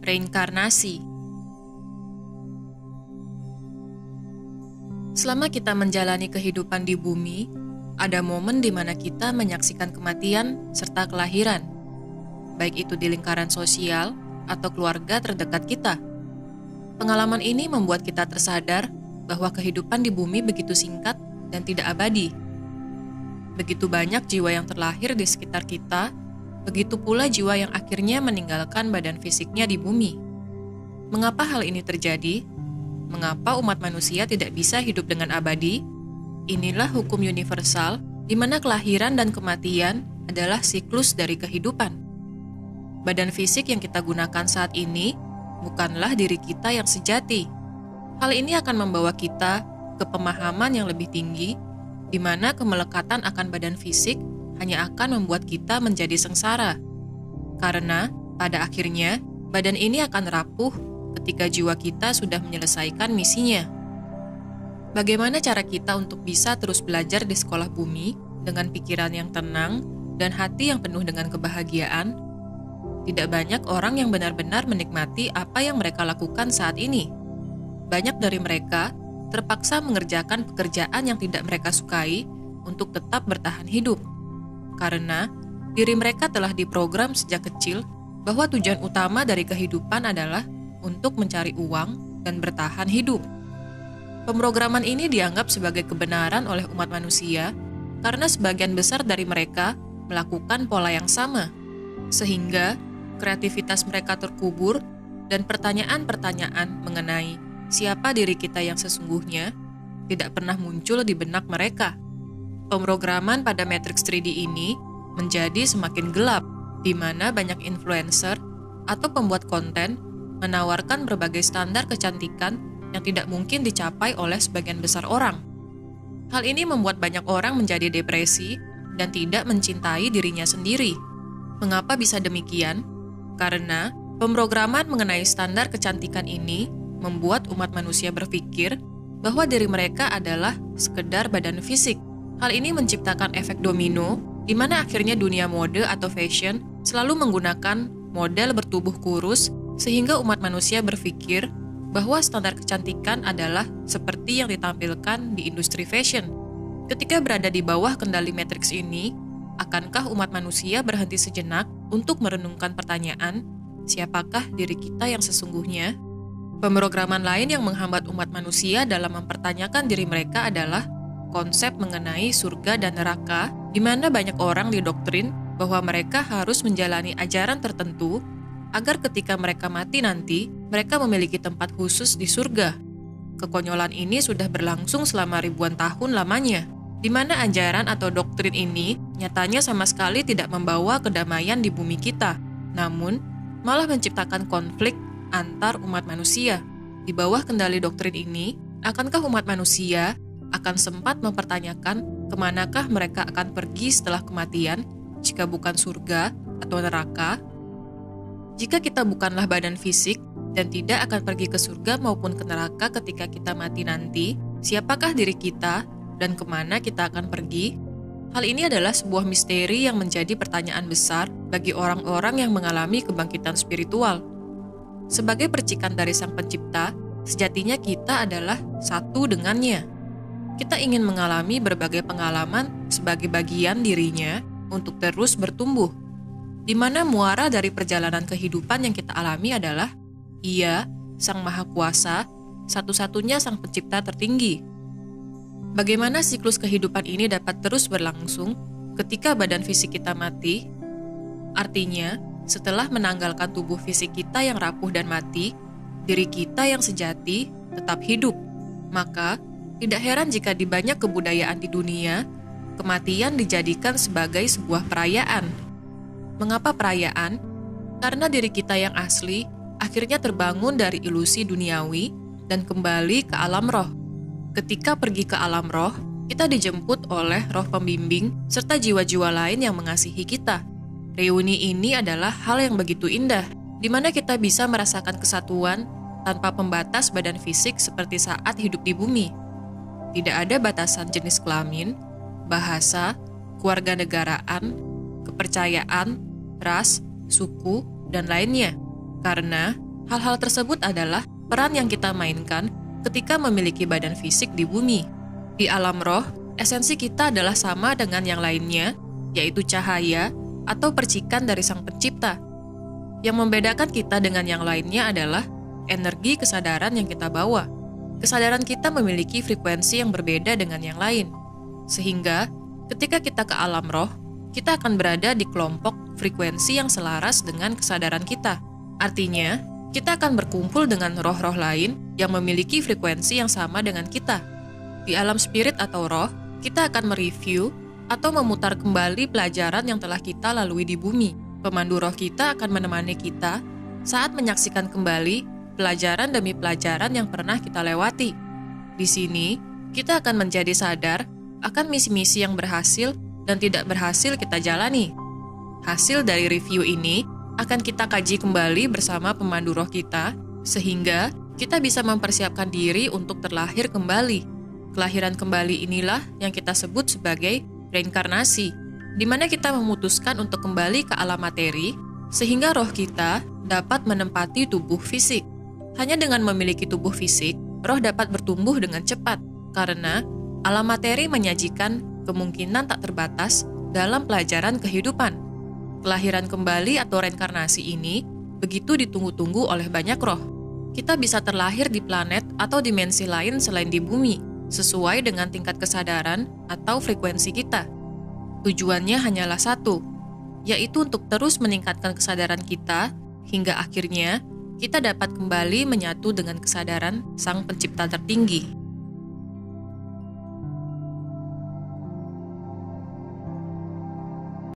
Reinkarnasi. Selama kita menjalani kehidupan di bumi, ada momen di mana kita menyaksikan kematian serta kelahiran, baik itu di lingkaran sosial atau keluarga terdekat kita. Pengalaman ini membuat kita tersadar bahwa kehidupan di bumi begitu singkat dan tidak abadi. Begitu banyak jiwa yang terlahir di sekitar kita, begitu pula jiwa yang akhirnya meninggalkan badan fisiknya di bumi. Mengapa hal ini terjadi? Mengapa umat manusia tidak bisa hidup dengan abadi? Inilah hukum universal di mana kelahiran dan kematian adalah siklus dari kehidupan. Badan fisik yang kita gunakan saat ini bukanlah diri kita yang sejati. Hal ini akan membawa kita ke pemahaman yang lebih tinggi, di mana kemelekatan akan badan fisik hanya akan membuat kita menjadi sengsara. Karena pada akhirnya, badan ini akan rapuh ketika jiwa kita sudah menyelesaikan misinya. Bagaimana cara kita untuk bisa terus belajar di sekolah bumi dengan pikiran yang tenang dan hati yang penuh dengan kebahagiaan? Tidak banyak orang yang benar-benar menikmati apa yang mereka lakukan saat ini. Banyak dari mereka terpaksa mengerjakan pekerjaan yang tidak mereka sukai untuk tetap bertahan hidup. Karena diri mereka telah diprogram sejak kecil bahwa tujuan utama dari kehidupan adalah untuk mencari uang dan bertahan hidup. Pemrograman ini dianggap sebagai kebenaran oleh umat manusia karena sebagian besar dari mereka melakukan pola yang sama, sehingga kreativitas mereka terkubur dan pertanyaan-pertanyaan mengenai siapa diri kita yang sesungguhnya tidak pernah muncul di benak mereka. Pemrograman pada Matrix 3D ini menjadi semakin gelap, di mana banyak influencer atau pembuat konten menawarkan berbagai standar kecantikan yang tidak mungkin dicapai oleh sebagian besar orang. Hal ini membuat banyak orang menjadi depresi dan tidak mencintai dirinya sendiri. Mengapa bisa demikian? Karena pemrograman mengenai standar kecantikan ini membuat umat manusia berpikir bahwa diri mereka adalah sekedar badan fisik. Hal ini menciptakan efek domino, di mana akhirnya dunia mode atau fashion selalu menggunakan model bertubuh kurus, sehingga umat manusia berpikir bahwa standar kecantikan adalah seperti yang ditampilkan di industri fashion. Ketika berada di bawah kendali Matrix ini, akankah umat manusia berhenti sejenak untuk merenungkan pertanyaan, siapakah diri kita yang sesungguhnya? Pemrograman lain yang menghambat umat manusia dalam mempertanyakan diri mereka adalah konsep mengenai surga dan neraka, di mana banyak orang didoktrin bahwa mereka harus menjalani ajaran tertentu agar ketika mereka mati nanti, mereka memiliki tempat khusus di surga. Kekonyolan ini sudah berlangsung selama ribuan tahun lamanya, di mana ajaran atau doktrin ini nyatanya sama sekali tidak membawa kedamaian di bumi kita, namun malah menciptakan konflik antar umat manusia. Di bawah kendali doktrin ini, akankah umat manusia akan sempat mempertanyakan kemanakah mereka akan pergi setelah kematian jika bukan surga atau neraka? Jika kita bukanlah badan fisik dan tidak akan pergi ke surga maupun ke neraka ketika kita mati nanti, siapakah diri kita dan kemana kita akan pergi? Hal ini adalah sebuah misteri yang menjadi pertanyaan besar bagi orang-orang yang mengalami kebangkitan spiritual. Sebagai percikan dari Sang Pencipta, sejatinya kita adalah satu dengannya. Kita ingin mengalami berbagai pengalaman sebagai bagian dirinya untuk terus bertumbuh, di mana muara dari perjalanan kehidupan yang kita alami adalah Ia, Sang Maha Kuasa, satu-satunya Sang Pencipta tertinggi. Bagaimana siklus kehidupan ini dapat terus berlangsung ketika badan fisik kita mati? Artinya, setelah menanggalkan tubuh fisik kita yang rapuh dan mati, diri kita yang sejati tetap hidup. Maka, tidak heran jika di banyak kebudayaan di dunia, kematian dijadikan sebagai sebuah perayaan. Mengapa perayaan? Karena diri kita yang asli akhirnya terbangun dari ilusi duniawi dan kembali ke alam roh. Ketika pergi ke alam roh, kita dijemput oleh roh pembimbing serta jiwa-jiwa lain yang mengasihi kita. Reuni ini adalah hal yang begitu indah, di mana kita bisa merasakan kesatuan tanpa pembatas badan fisik seperti saat hidup di bumi. Tidak ada batasan jenis kelamin, bahasa, kewarganegaraan, kepercayaan, ras, suku, dan lainnya. Karena Hal-hal tersebut adalah peran yang kita mainkan ketika memiliki badan fisik di bumi. Di alam roh, esensi kita adalah sama dengan yang lainnya, yaitu cahaya atau percikan dari Sang Pencipta. Yang membedakan kita dengan yang lainnya adalah energi kesadaran yang kita bawa. Kesadaran kita memiliki frekuensi yang berbeda dengan yang lain. Sehingga, ketika kita ke alam roh, kita akan berada di kelompok frekuensi yang selaras dengan kesadaran kita. Artinya, kita akan berkumpul dengan roh-roh lain yang memiliki frekuensi yang sama dengan kita. Di alam spirit atau roh, kita akan mereview atau memutar kembali pelajaran yang telah kita lalui di bumi. Pemandu roh kita akan menemani kita saat menyaksikan kembali pelajaran demi pelajaran yang pernah kita lewati. Di sini, kita akan menjadi sadar akan misi-misi yang berhasil dan tidak berhasil kita jalani. Hasil dari review ini akan kita kaji kembali bersama pemandu roh kita, sehingga kita bisa mempersiapkan diri untuk terlahir kembali. Kelahiran kembali inilah yang kita sebut sebagai reinkarnasi, di mana kita memutuskan untuk kembali ke alam materi, sehingga roh kita dapat menempati tubuh fisik. Hanya dengan memiliki tubuh fisik, roh dapat bertumbuh dengan cepat, karena alam materi menyajikan kemungkinan tak terbatas dalam pelajaran kehidupan. Kelahiran kembali atau reinkarnasi ini begitu ditunggu-tunggu oleh banyak roh. Kita bisa terlahir di planet atau dimensi lain selain di bumi, sesuai dengan tingkat kesadaran atau frekuensi kita. Tujuannya hanyalah satu, yaitu untuk terus meningkatkan kesadaran kita, hingga akhirnya kita dapat kembali menyatu dengan kesadaran Sang Pencipta tertinggi.